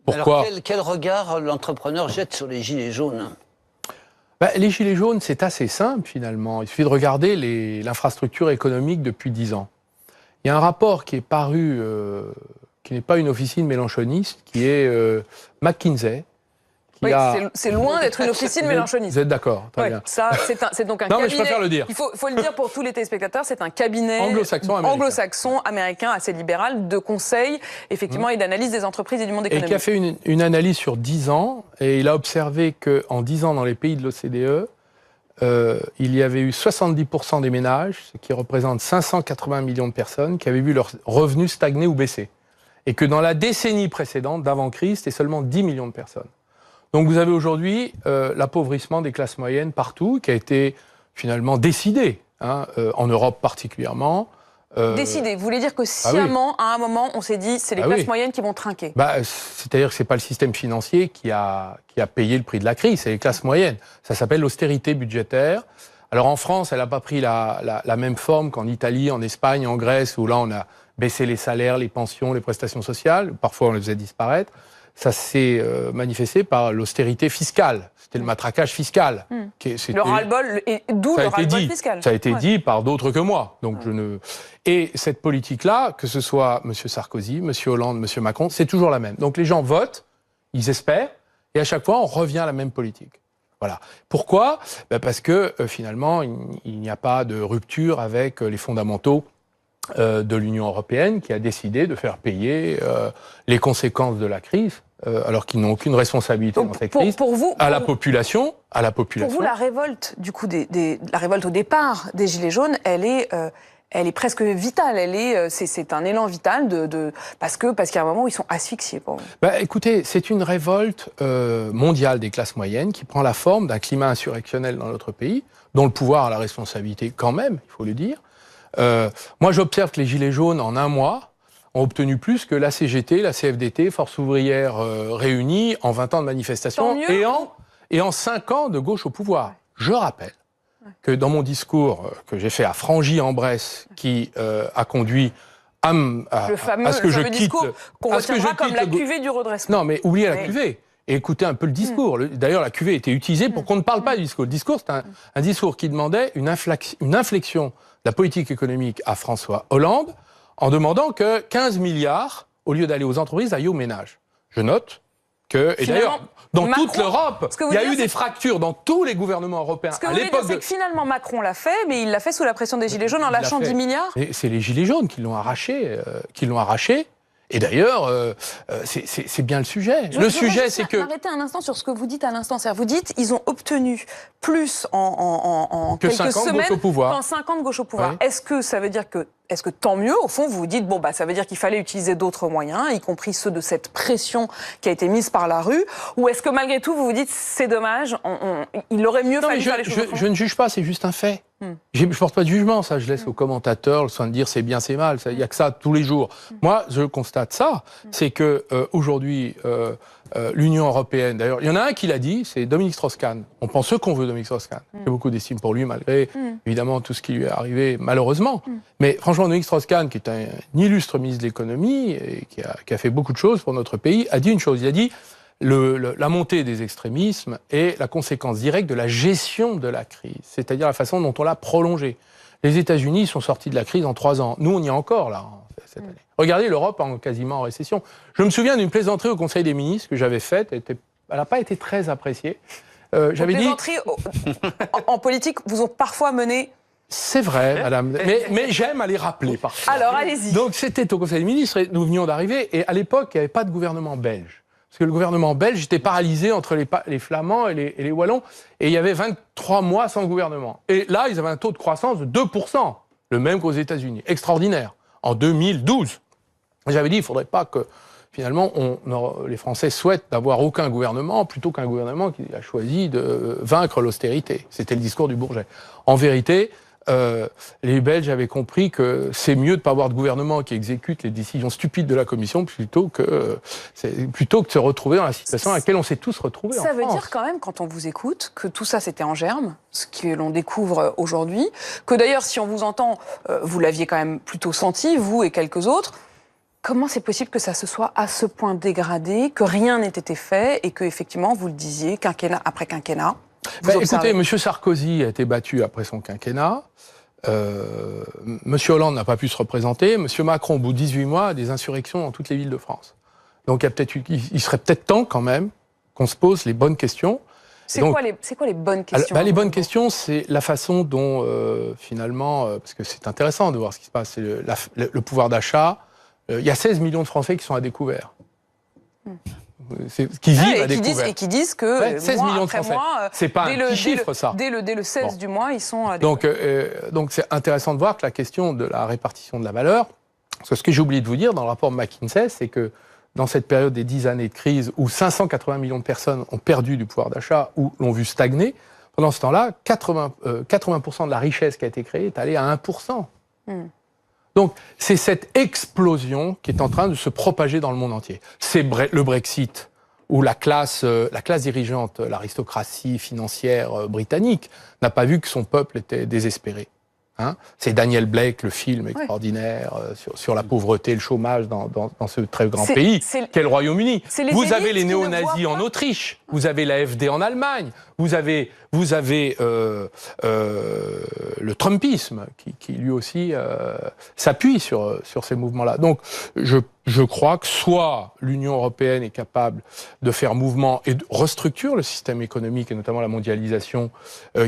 Pourquoi? Alors quel regard l'entrepreneur jette sur les gilets jaunes? Les gilets jaunes, c'est assez simple finalement. Il suffit de regarder l'infrastructure économique depuis 10 ans. Il y a un rapport qui est paru, qui n'est pas une officine mélenchoniste, qui est McKinsey. Oui, c'est loin d'être une officine mélenchoniste. Vous êtes d'accord? Très bien. Ça, c'est donc un non, cabinet. Mais je préfère le dire. Il faut le dire pour tous les téléspectateurs, c'est un cabinet anglo-saxon américain assez libéral de conseil, effectivement, et d'analyse des entreprises et du monde économique. Et qui a fait une analyse sur 10 ans, et il a observé qu'en 10 ans, dans les pays de l'OCDE, il y avait eu 70% des ménages, ce qui représente 580 millions de personnes, qui avaient vu leurs revenus stagner ou baisser. Et que dans la décennie précédente, d'avant-crise, c'était seulement 10 millions de personnes. Donc vous avez aujourd'hui l'appauvrissement des classes moyennes partout, qui a été finalement décidé, en Europe particulièrement. Décidé, vous voulez dire que sciemment, à un moment, on s'est dit c'est les classes moyennes qui vont trinquer. C'est-à-dire que ce n'est pas le système financier qui a payé le prix de la crise, c'est les classes moyennes. Ça s'appelle l'austérité budgétaire. Alors en France, elle n'a pas pris la même forme qu'en Italie, en Espagne, en Grèce, où là on a baissé les salaires, les pensions, les prestations sociales. Parfois on les faisait disparaître. Ça s'est manifesté par l'austérité fiscale. C'était le matraquage fiscal. Le ras-le-bol, d'où le ras-le-bol fiscal. Ça a été dit par d'autres que moi. Donc Et cette politique-là, que ce soit M. Sarkozy, M. Hollande, M. Macron, c'est toujours la même. Donc les gens votent, ils espèrent, et à chaque fois, on revient à la même politique. Voilà. Pourquoi? Parce que finalement, il n'y a pas de rupture avec les fondamentaux de l'Union européenne, qui a décidé de faire payer les conséquences de la crise, alors qu'ils n'ont aucune responsabilité dans cette crise, à la population. Pour vous, la révolte, du coup, la révolte au départ des Gilets jaunes, elle est presque vitale. C'est un élan vital parce qu'il y a un moment où ils sont asphyxiés. Pour vous. Écoutez, c'est une révolte mondiale des classes moyennes qui prend la forme d'un climat insurrectionnel dans notre pays, dont le pouvoir a la responsabilité quand même, il faut le dire. Moi, j'observe que les Gilets jaunes, en un mois, ont obtenu plus que la CGT, la CFDT, Force ouvrière réunies en 20 ans de manifestation et en 5 ans de gauche au pouvoir. Je rappelle que dans mon discours que j'ai fait à Frangy-en-Bresse, qui a conduit à ce que je quitte... discours qu'on retiendra comme la cuvée du redressement. Non, mais oubliez la cuvée. Et écoutez un peu le discours. D'ailleurs, la cuvée était utilisée pour qu'on ne parle pas du discours. Le discours, c'est un discours qui demandait une inflexion de la politique économique à François Hollande, en demandant que 15 milliards, au lieu d'aller aux entreprises, aillent aux ménages. Je note que, et d'ailleurs, dans toute l'Europe, il y a eu des fractures dans tous les gouvernements européens. Ce que vous voulez dire, c'est que finalement Macron l'a fait, mais il l'a fait sous la pression des Gilets jaunes en lâchant 10 milliards. C'est les Gilets jaunes qui l'ont arraché, Et d'ailleurs, c'est bien le sujet. Le sujet, c'est que... Arrêtez un instant sur ce que vous dites à l'instant. Vous dites ils ont obtenu plus en quelques semaines qu'en 5 ans de gauche au pouvoir. Oui. Est-ce que ça veut dire que... Est-ce que tant mieux, au fond, vous vous dites, ça veut dire qu'il fallait utiliser d'autres moyens, y compris ceux de cette pression qui a été mise par la rue, ou est-ce que malgré tout, vous vous dites, c'est dommage, il aurait mieux fallu faire les choses autrement? Je ne juge pas, c'est juste un fait. Je ne porte pas de jugement, ça, je laisse aux commentateurs le soin de dire c'est bien, c'est mal, il n'y a que ça tous les jours. Moi, je constate ça, c'est que aujourd'hui, l'Union européenne, d'ailleurs, il y en a un qui l'a dit, c'est Dominique Strauss-Kahn. On pense ce qu'on veut, Dominique Strauss-Kahn. J'ai beaucoup d'estime pour lui, malgré, évidemment, tout ce qui lui est arrivé, malheureusement. Mais franchement, Dominique Strauss-Kahn, qui est un illustre ministre de l'économie, et qui a fait beaucoup de choses pour notre pays, a dit une chose, il a dit la montée des extrémismes est la conséquence directe de la gestion de la crise, c'est-à-dire la façon dont on l'a prolongée. Les États-Unis sont sortis de la crise en 3 ans. Nous, on y est encore, là, cette année. Regardez l'Europe quasiment en récession. Je me souviens d'une plaisanterie au Conseil des ministres que j'avais faite. Elle n'a pas été très appréciée. J'avais dit... en politique, vous ont parfois mené... C'est vrai, madame. Mais j'aime à les rappeler parfois. Alors, allez-y. Donc, c'était au Conseil des ministres et nous venions d'arriver. Et à l'époque, il n'y avait pas de gouvernement belge. Parce que le gouvernement belge était paralysé entre les Flamands et les Wallons. Et il y avait 23 mois sans gouvernement. Et là, ils avaient un taux de croissance de 2%. Le même qu'aux États-Unis. Extraordinaire. En 2012. J'avais dit, il ne faudrait pas que, finalement, les Français souhaitent d'avoir aucun gouvernement plutôt qu'un gouvernement qui a choisi de vaincre l'austérité. C'était le discours du Bourget. En vérité, les Belges avaient compris que c'est mieux de ne pas avoir de gouvernement qui exécute les décisions stupides de la Commission plutôt que de se retrouver dans la situation à laquelle on s'est tous retrouvés en France. Ça veut dire quand même, quand on vous écoute, que tout ça c'était en germe, ce que l'on découvre aujourd'hui, que d'ailleurs si on vous entend, vous l'aviez quand même plutôt senti, vous et quelques autres, Comment c'est possible que ça se soit à ce point dégradé, que rien n'ait été fait et que, effectivement, vous le disiez, quinquennat après quinquennat, écoutez, M. Sarkozy a été battu après son quinquennat. M. Hollande n'a pas pu se représenter. M. Macron, au bout de 18 mois, a des insurrections dans toutes les villes de France. Donc il serait peut-être temps quand même qu'on se pose les bonnes questions. C'est quoi les bonnes questions? Les bonnes questions, c'est la façon dont, finalement, parce que c'est intéressant de voir ce qui se passe, c'est le pouvoir d'achat. Il y a 16 millions de Français qui sont à découvert. Qui vivent à découvert. Et qui disent que 16 mois millions de après Français. mois, C'est pas un petit chiffre, ça. Dès le 16 du mois, ils sont à découvert. Donc c'est intéressant de voir que la question de la répartition de la valeur, parce que ce que j'ai oublié de vous dire dans le rapport McKinsey, c'est que dans cette période des 10 années de crise où 580 millions de personnes ont perdu du pouvoir d'achat ou l'ont vu stagner, pendant ce temps-là, 80% de la richesse qui a été créée est allée à 1%. Donc, c'est cette explosion qui est en train de se propager dans le monde entier. C'est le Brexit, où la classe dirigeante, l'aristocratie financière britannique, n'a pas vu que son peuple était désespéré. C'est Daniel Blake, le film extraordinaire sur la pauvreté, le chômage dans ce très grand pays qu'est le Royaume-Uni. Vous avez les néo-nazis en Autriche, vous avez la FD en Allemagne, vous avez le Trumpisme qui lui aussi s'appuie sur ces mouvements-là. Donc je crois que soit l'Union européenne est capable de faire mouvement et de restructurer le système économique et notamment la mondialisation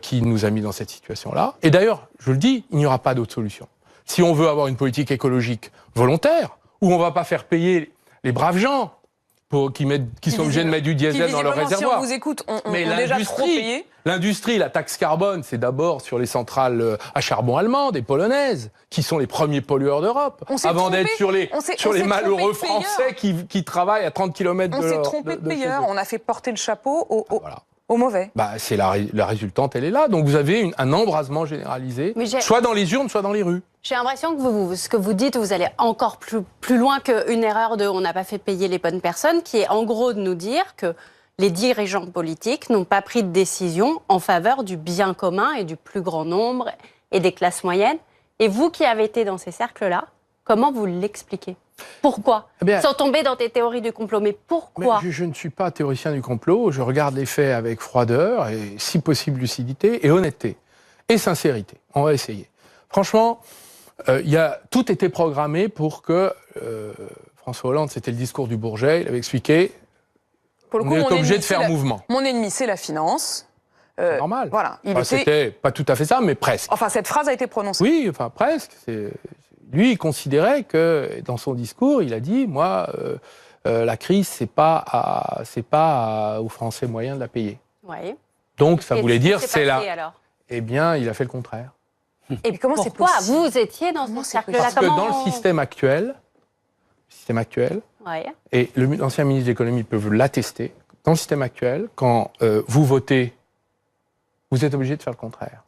qui nous a mis dans cette situation-là. Et d'ailleurs, je le dis, il n'y aura pas d'autre solution. Si on veut avoir une politique écologique volontaire, où on ne va pas faire payer les braves gens qui sont obligés de mettre du diesel dans leur réservoir. Si on vous écoute, on déjà trop payé. L'industrie, la taxe carbone, c'est d'abord sur les centrales à charbon allemandes et polonaises, qui sont les premiers pollueurs d'Europe, avant d'être sur les malheureux Français qui travaillent à 30 km de leur... On s'est trompé de payeur, on a fait porter le chapeau au mauvais. C'est la résultante, elle est là. Donc vous avez un embrasement généralisé, soit dans les urnes, soit dans les rues. J'ai l'impression que ce que vous dites, vous allez encore plus loin qu'une erreur de « on n'a pas fait payer les bonnes personnes », qui est en gros de nous dire que les dirigeants politiques n'ont pas pris de décision en faveur du bien commun et du plus grand nombre et des classes moyennes. Et vous qui avez été dans ces cercles-là, comment vous l'expliquez? Pourquoi? Sans tomber dans tes théories du complot, mais pourquoi? Je ne suis pas théoricien du complot, je regarde les faits avec froideur et, si possible, lucidité et honnêteté et sincérité. On va essayer. Franchement, tout était programmé pour que François Hollande, c'était le discours du Bourget, il avait expliqué, on est obligé de faire mouvement. Mon ennemi, c'est la finance. C'est normal. Voilà, c'était pas tout à fait ça, mais presque. Enfin, cette phrase a été prononcée. Oui, enfin presque. Lui, il considérait que, dans son discours, il a dit, moi, la crise, c'est pas aux Français moyens de la payer. Oui. Donc, ça voulait dire, c'est là. Alors eh bien, il a fait le contraire. Et comment c'est possible? Vous étiez dans ce cercle-là? Parce que dans le système actuel, ouais. et l'ancien ministre de l'économie peut l'attester, dans le système actuel, quand vous votez, vous êtes obligé de faire le contraire.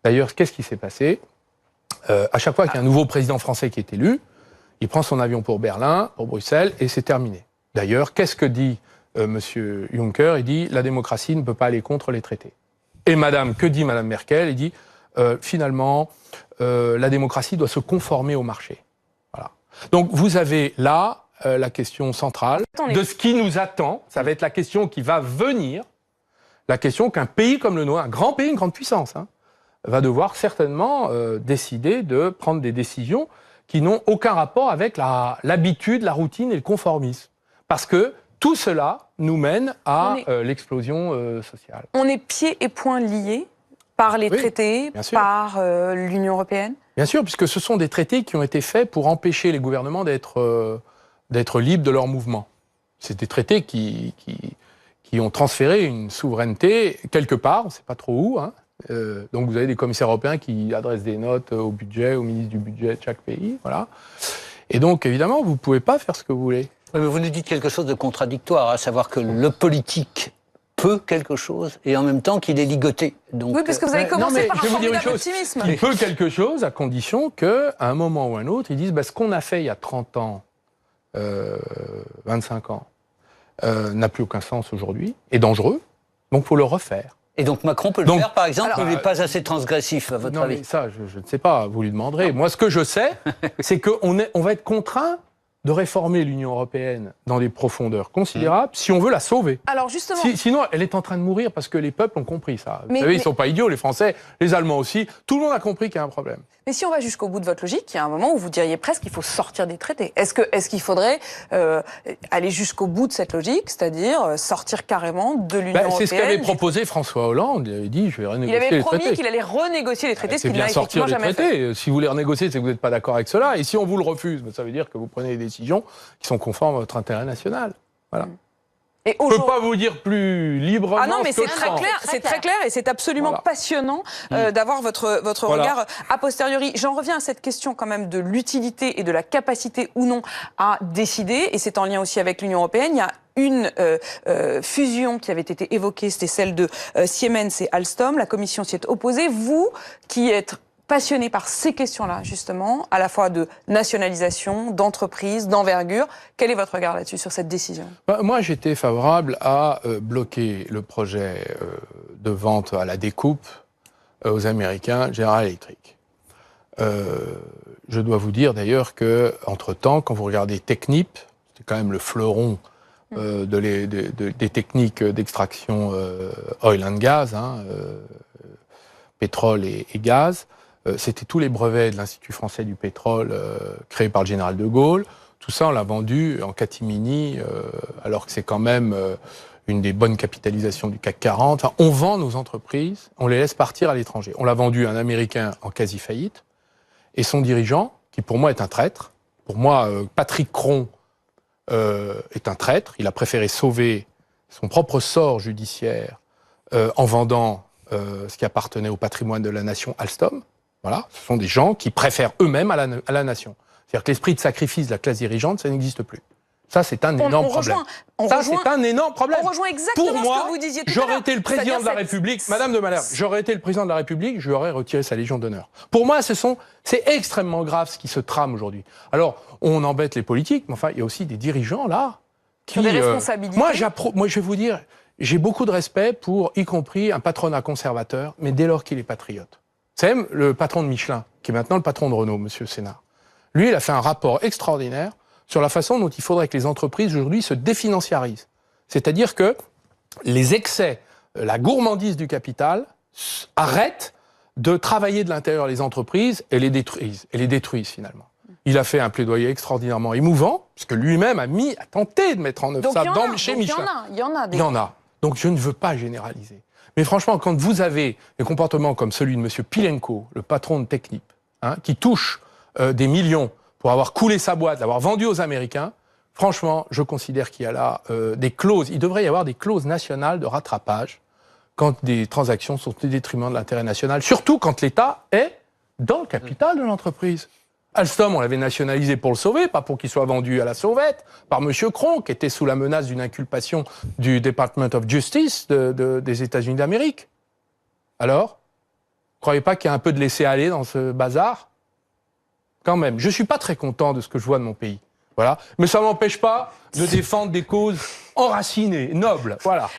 D'ailleurs, qu'est-ce qui s'est passé? À chaque fois qu'il y a un nouveau président français qui est élu, il prend son avion pour Berlin, pour Bruxelles, et c'est terminé. D'ailleurs, qu'est-ce que dit M. Juncker? Il dit « la démocratie ne peut pas aller contre les traités ». Et que dit Mme Merkel? Il dit finalement, la démocratie doit se conformer au marché. Voilà. Donc vous avez là la question centrale de ce qui nous attend. Ça va être la question qui va venir, la question qu'un pays comme le nôtre, un grand pays, une grande puissance, va devoir certainement décider de prendre des décisions qui n'ont aucun rapport avec l'habitude, la routine et le conformisme. Parce que tout cela nous mène à l'explosion sociale. On est pieds et poings liés par les traités, par l'Union européenne? Bien sûr, puisque ce sont des traités qui ont été faits pour empêcher les gouvernements d'être libres de leurs mouvements. C'est des traités qui ont transféré une souveraineté quelque part, on ne sait pas trop où. Donc vous avez des commissaires européens qui adressent des notes au budget, au ministre du budget de chaque pays. Voilà. Et donc, évidemment, vous ne pouvez pas faire ce que vous voulez. Mais vous nous dites quelque chose de contradictoire, à savoir que le politique peut quelque chose et en même temps qu'il est ligoté. Donc, oui, parce que vous avez commencé par un formidable optimisme. Il peut quelque chose à condition qu'à un moment ou un autre, ils disent ce qu'on a fait il y a 30 ans, 25 ans, n'a plus aucun sens aujourd'hui, est dangereux, donc il faut le refaire. Et donc Macron peut le faire, par exemple, il n'est pas assez transgressif, à votre avis? Non, mais ça, je ne sais pas, vous lui demanderez. Moi, ce que je sais, c'est qu'on va être contraint de réformer l'Union européenne dans des profondeurs considérables si on veut la sauver. Alors justement... Sinon, elle est en train de mourir parce que les peuples ont compris ça. Vous savez, ils ne sont pas idiots, les Français, les Allemands aussi. Tout le monde a compris qu'il y a un problème. Mais si on va jusqu'au bout de votre logique, il y a un moment où vous diriez presque qu'il faut sortir des traités. Est-ce qu'il faudrait aller jusqu'au bout de cette logique, c'est-à-dire sortir carrément de l'Union européenne? C'est ce qu'avait proposé François Hollande. Il avait dit, je vais renégocier les traités. Il avait promis qu'il allait renégocier les traités, ce qu'il n'a effectivement jamais fait. Si vous voulez renégocier, c'est que vous n'êtes pas d'accord avec cela. Et si on vous le refuse, ça veut dire que vous prenez des décisions qui sont conformes à votre intérêt national. Voilà. Et je ne peux pas vous dire plus librement. Ah non, mais c'est très clair et c'est absolument passionnant d'avoir votre regard a posteriori. J'en reviens à cette question quand même de l'utilité et de la capacité ou non à décider, et c'est en lien aussi avec l'Union européenne. Il y a une fusion qui avait été évoquée, c'était celle de Siemens et Alstom. La Commission s'y est opposée. Vous, qui êtes passionné par ces questions-là, justement, à la fois de nationalisation, d'entreprise, d'envergure. Quel est votre regard là-dessus, sur cette décision? Moi, j'étais favorable à bloquer le projet de vente à la découpe aux Américains General Electric. Je dois vous dire d'ailleurs que, entre-temps, quand vous regardez Technip, c'est quand même le fleuron des techniques d'extraction oil and gas, pétrole et gaz. C'était tous les brevets de l'Institut français du pétrole créé par le général de Gaulle. Tout ça, on l'a vendu en catimini, alors que c'est quand même une des bonnes capitalisations du CAC 40. Enfin, on vend nos entreprises, on les laisse partir à l'étranger. On l'a vendu à un Américain en quasi-faillite, et son dirigeant, qui pour moi est un traître, pour moi, Patrick Cron est un traître. Il a préféré sauver son propre sort judiciaire en vendant ce qui appartenait au patrimoine de la nation, Alstom. Voilà, ce sont des gens qui préfèrent eux-mêmes à la nation. C'est-à-dire que l'esprit de sacrifice de la classe dirigeante, ça n'existe plus. Ça, c'est un énorme problème. C'est un énorme problème. On rejoint exactement pour moi, ce que vous disiez tout à l'heure. J'aurais été le président de la République, Madame de Malherbe, j'aurais été le président de la République, je lui aurais retiré sa Légion d'honneur. Pour moi, c'est extrêmement grave ce qui se trame aujourd'hui. Alors, on embête les politiques, mais enfin, il y a aussi des dirigeants, là, qui... Des responsabilités. Moi, je vais vous dire, j'ai beaucoup de respect pour, y compris, un patronat conservateur, mais dès lors qu'il est patriote. C'est même le patron de Michelin, qui est maintenant le patron de Renault, Monsieur Sénard. Lui, il a fait un rapport extraordinaire sur la façon dont il faudrait que les entreprises, aujourd'hui, se définanciarisent. C'est-à-dire que les excès, la gourmandise du capital, arrêtent de travailler de l'intérieur les entreprises et les détruisent finalement. Il a fait un plaidoyer extraordinairement émouvant, puisque lui-même a tenté de mettre en œuvre ça chez Michelin. Il y en a. Il y en a. Donc je ne veux pas généraliser. Mais franchement, quand vous avez des comportements comme celui de M. Pilenko, le patron de Technip, qui touche des millions pour avoir coulé sa boîte, l'avoir vendue aux Américains, franchement, je considère qu'il y a là des clauses. Il devrait y avoir des clauses nationales de rattrapage quand des transactions sont au détriment de l'intérêt national, surtout quand l'État est dans le capital de l'entreprise. Alstom, on l'avait nationalisé pour le sauver, pas pour qu'il soit vendu à la sauvette, par M. Cron, qui était sous la menace d'une inculpation du Department of Justice des États-Unis d'Amérique. Alors, vous ne croyez pas qu'il y a un peu de laisser-aller dans ce bazar? Quand même, je ne suis pas très content de ce que je vois de mon pays. Voilà. Mais ça ne m'empêche pas de défendre des causes enracinées, nobles. Voilà.